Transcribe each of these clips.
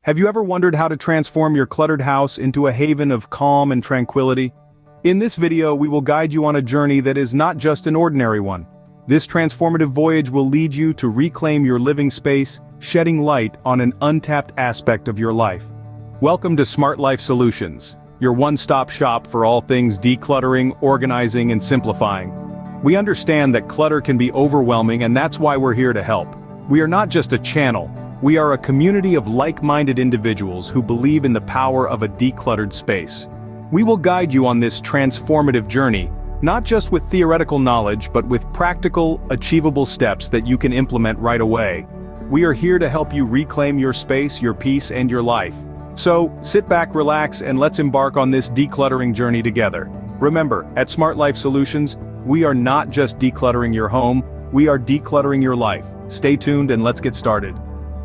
Have you ever wondered how to transform your cluttered house into a haven of calm and tranquility? In this video, we will guide you on a journey that is not just an ordinary one. This transformative voyage will lead you to reclaim your living space, shedding light on an untapped aspect of your life. Welcome to SmartLife Solutions, your one-stop shop for all things decluttering, organizing, and simplifying. We understand that clutter can be overwhelming, and that's why we're here to help. We are not just a channel. We are a community of like-minded individuals who believe in the power of a decluttered space. We will guide you on this transformative journey, not just with theoretical knowledge but with practical, achievable steps that you can implement right away. We are here to help you reclaim your space, your peace, and your life. So, sit back, relax, and let's embark on this decluttering journey together. Remember, at SmartLife Solutions, we are not just decluttering your home, we are decluttering your life. Stay tuned and let's get started.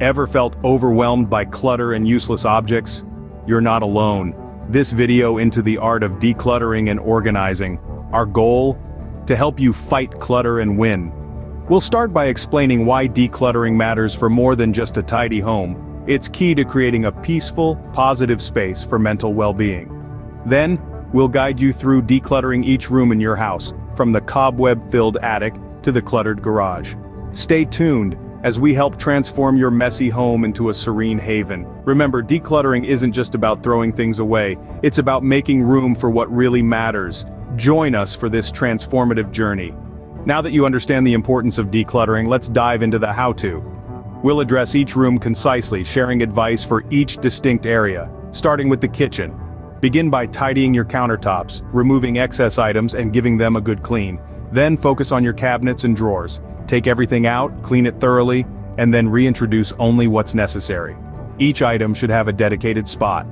Ever felt overwhelmed by clutter and useless objects? You're not alone. This video into the art of decluttering and organizing. Our goal? To help you fight clutter and win. We'll start by explaining why decluttering matters for more than just a tidy home. It's key to creating a peaceful, positive space for mental well-being. Then, we'll guide you through decluttering each room in your house, from the cobweb-filled attic to the cluttered garage. Stay tuned as we help transform your messy home into a serene haven. Remember, decluttering isn't just about throwing things away, it's about making room for what really matters. Join us for this transformative journey. Now that you understand the importance of decluttering, let's dive into the how-to. We'll address each room concisely, sharing advice for each distinct area, starting with the kitchen. Begin by tidying your countertops, removing excess items and giving them a good clean. Then focus on your cabinets and drawers. Take everything out, clean it thoroughly, and then reintroduce only what's necessary. Each item should have a dedicated spot.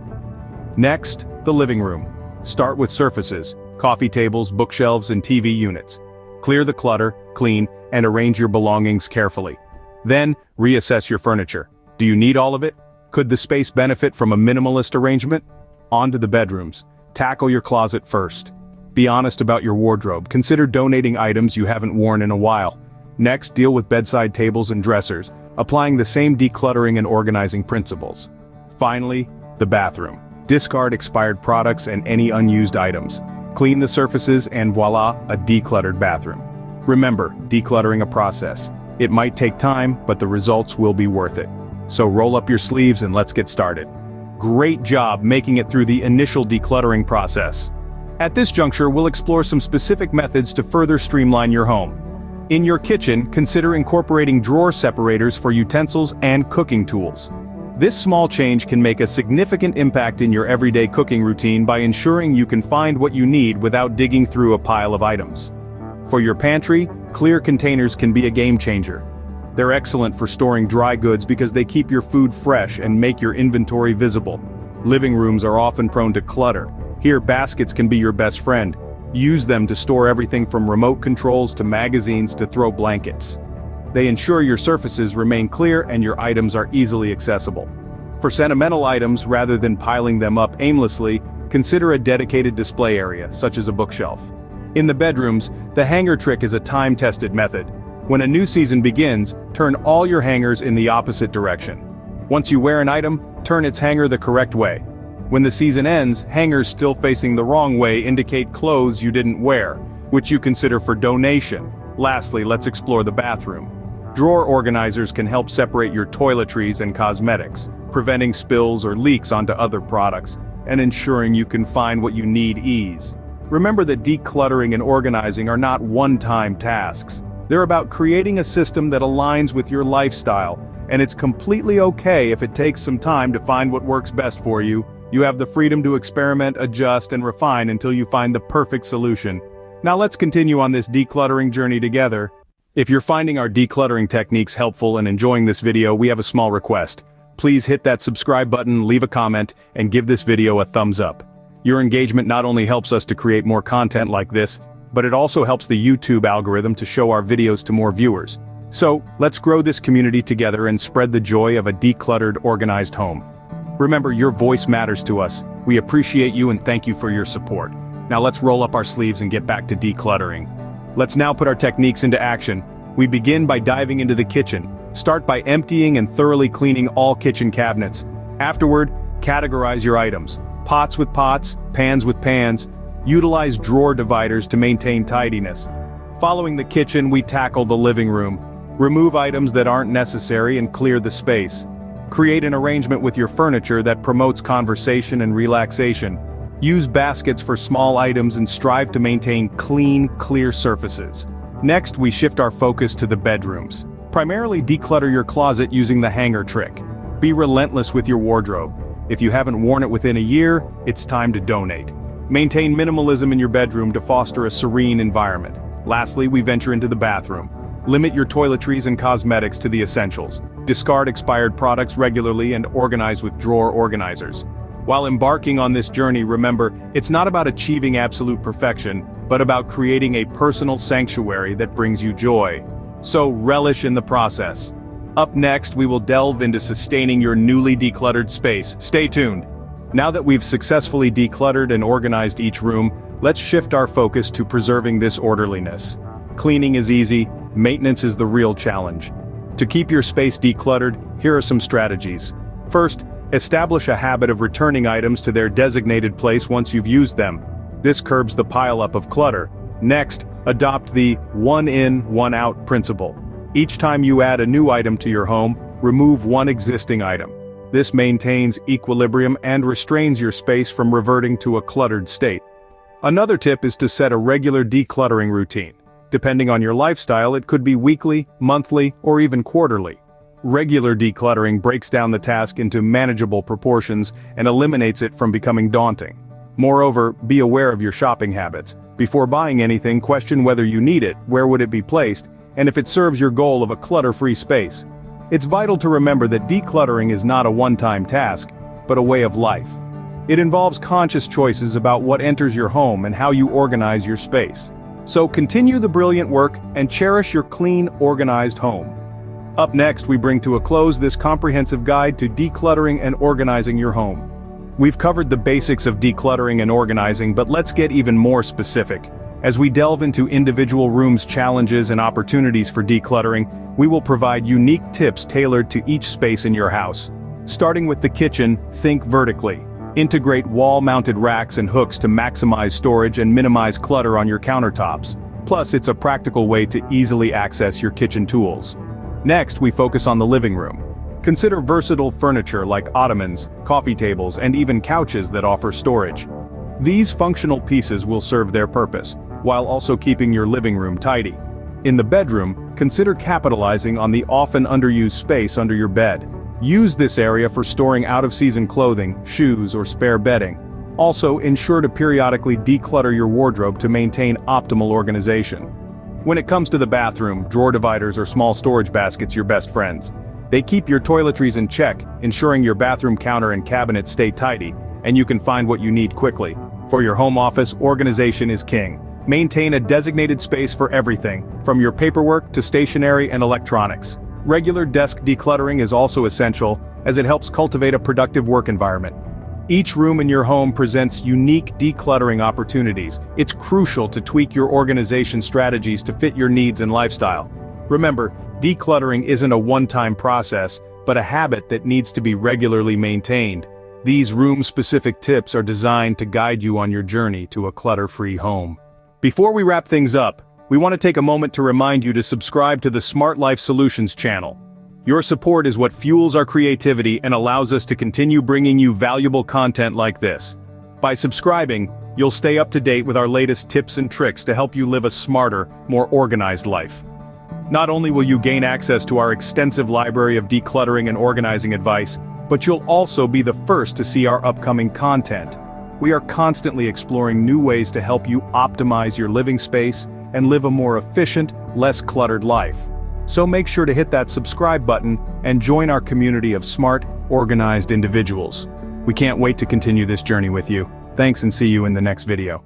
Next, the living room. Start with surfaces, coffee tables, bookshelves, and TV units. Clear the clutter, clean, and arrange your belongings carefully. Then, reassess your furniture. Do you need all of it? Could the space benefit from a minimalist arrangement? On to the bedrooms. Tackle your closet first. Be honest about your wardrobe. Consider donating items you haven't worn in a while. Next, deal with bedside tables and dressers, applying the same decluttering and organizing principles. Finally, the bathroom. Discard expired products and any unused items. Clean the surfaces and voila, a decluttered bathroom. Remember, decluttering a process. It might take time, but the results will be worth it. So roll up your sleeves and let's get started. Great job making it through the initial decluttering process. At this juncture, we'll explore some specific methods to further streamline your home. In your kitchen, consider incorporating drawer separators for utensils and cooking tools. This small change can make a significant impact in your everyday cooking routine by ensuring you can find what you need without digging through a pile of items. For your pantry, clear containers can be a game changer. They're excellent for storing dry goods because they keep your food fresh and make your inventory visible. Living rooms are often prone to clutter. Here, baskets can be your best friend. Use them to store everything from remote controls to magazines to throw blankets. They ensure your surfaces remain clear and your items are easily accessible. For sentimental items, rather than piling them up aimlessly, consider a dedicated display area, such as a bookshelf. In the bedrooms, the hanger trick is a time-tested method. When a new season begins, turn all your hangers in the opposite direction. Once you wear an item, turn its hanger the correct way. When the season ends, hangers still facing the wrong way indicate clothes you didn't wear, which you consider for donation. Lastly, let's explore the bathroom. Drawer organizers can help separate your toiletries and cosmetics, preventing spills or leaks onto other products, and ensuring you can find what you need ease. Remember that decluttering and organizing are not one-time tasks. They're about creating a system that aligns with your lifestyle, and it's completely okay if it takes some time to find what works best for you. You have the freedom to experiment, adjust, and refine until you find the perfect solution. Now let's continue on this decluttering journey together. If you're finding our decluttering techniques helpful and enjoying this video, we have a small request. Please hit that subscribe button, leave a comment, and give this video a thumbs up. Your engagement not only helps us to create more content like this, but it also helps the YouTube algorithm to show our videos to more viewers. So, let's grow this community together and spread the joy of a decluttered, organized home. Remember, your voice matters to us. We appreciate you and thank you for your support. Now let's roll up our sleeves and get back to decluttering. Let's now put our techniques into action. We begin by diving into the kitchen. Start by emptying and thoroughly cleaning all kitchen cabinets. Afterward, categorize your items. Pots with pots, pans with pans. Utilize drawer dividers to maintain tidiness. Following the kitchen, we tackle the living room. Remove items that aren't necessary and clear the space. Create an arrangement with your furniture that promotes conversation and relaxation. Use baskets for small items and strive to maintain clean, clear surfaces. Next, we shift our focus to the bedrooms. Primarily declutter your closet using the hanger trick. Be relentless with your wardrobe. If you haven't worn it within a year, it's time to donate. Maintain minimalism in your bedroom to foster a serene environment. Lastly, we venture into the bathroom. Limit your toiletries and cosmetics to the essentials. Discard expired products regularly and organize with drawer organizers. While embarking on this journey, remember, it's not about achieving absolute perfection, but about creating a personal sanctuary that brings you joy. So relish in the process. Up next, we will delve into sustaining your newly decluttered space. Stay tuned. Now that we've successfully decluttered and organized each room, let's shift our focus to preserving this orderliness. Cleaning is easy, maintenance is the real challenge. To keep your space decluttered, here are some strategies. First, establish a habit of returning items to their designated place once you've used them. This curbs the pileup of clutter. Next, adopt the one in, one out principle. Each time you add a new item to your home, remove one existing item. This maintains equilibrium and restrains your space from reverting to a cluttered state. Another tip is to set a regular decluttering routine. Depending on your lifestyle, it could be weekly, monthly, or even quarterly. Regular decluttering breaks down the task into manageable proportions and eliminates it from becoming daunting. Moreover, be aware of your shopping habits. Before buying anything, question whether you need it, where would it be placed, and if it serves your goal of a clutter-free space. It's vital to remember that decluttering is not a one-time task, but a way of life. It involves conscious choices about what enters your home and how you organize your space. So continue the brilliant work and cherish your clean, organized home. Up next, we bring to a close this comprehensive guide to decluttering and organizing your home. We've covered the basics of decluttering and organizing, but let's get even more specific. As we delve into individual rooms' challenges and opportunities for decluttering, we will provide unique tips tailored to each space in your house. Starting with the kitchen, think vertically. Integrate wall-mounted racks and hooks to maximize storage and minimize clutter on your countertops. Plus, it's a practical way to easily access your kitchen tools. Next, we focus on the living room. Consider versatile furniture like ottomans, coffee tables, and even couches that offer storage. These functional pieces will serve their purpose, while also keeping your living room tidy. In the bedroom, consider capitalizing on the often underused space under your bed. Use this area for storing out-of-season clothing, shoes, or spare bedding. Also, ensure to periodically declutter your wardrobe to maintain optimal organization. When it comes to the bathroom, drawer dividers or small storage baskets are your best friends. They keep your toiletries in check, ensuring your bathroom counter and cabinets stay tidy, and you can find what you need quickly. For your home office, organization is king. Maintain a designated space for everything, from your paperwork to stationery and electronics. Regular desk decluttering is also essential, as it helps cultivate a productive work environment. Each room in your home presents unique decluttering opportunities. It's crucial to tweak your organization strategies to fit your needs and lifestyle. Remember, decluttering isn't a one-time process, but a habit that needs to be regularly maintained. These room-specific tips are designed to guide you on your journey to a clutter-free home. Before we wrap things up, we want to take a moment to remind you to subscribe to the SmartLife Solutions channel. Your support is what fuels our creativity and allows us to continue bringing you valuable content like this. By subscribing, you'll stay up to date with our latest tips and tricks to help you live a smarter, more organized life. Not only will you gain access to our extensive library of decluttering and organizing advice, but you'll also be the first to see our upcoming content. We are constantly exploring new ways to help you optimize your living space and live a more efficient, less cluttered life. So make sure to hit that subscribe button and join our community of smart, organized individuals. We can't wait to continue this journey with you. Thanks and see you in the next video.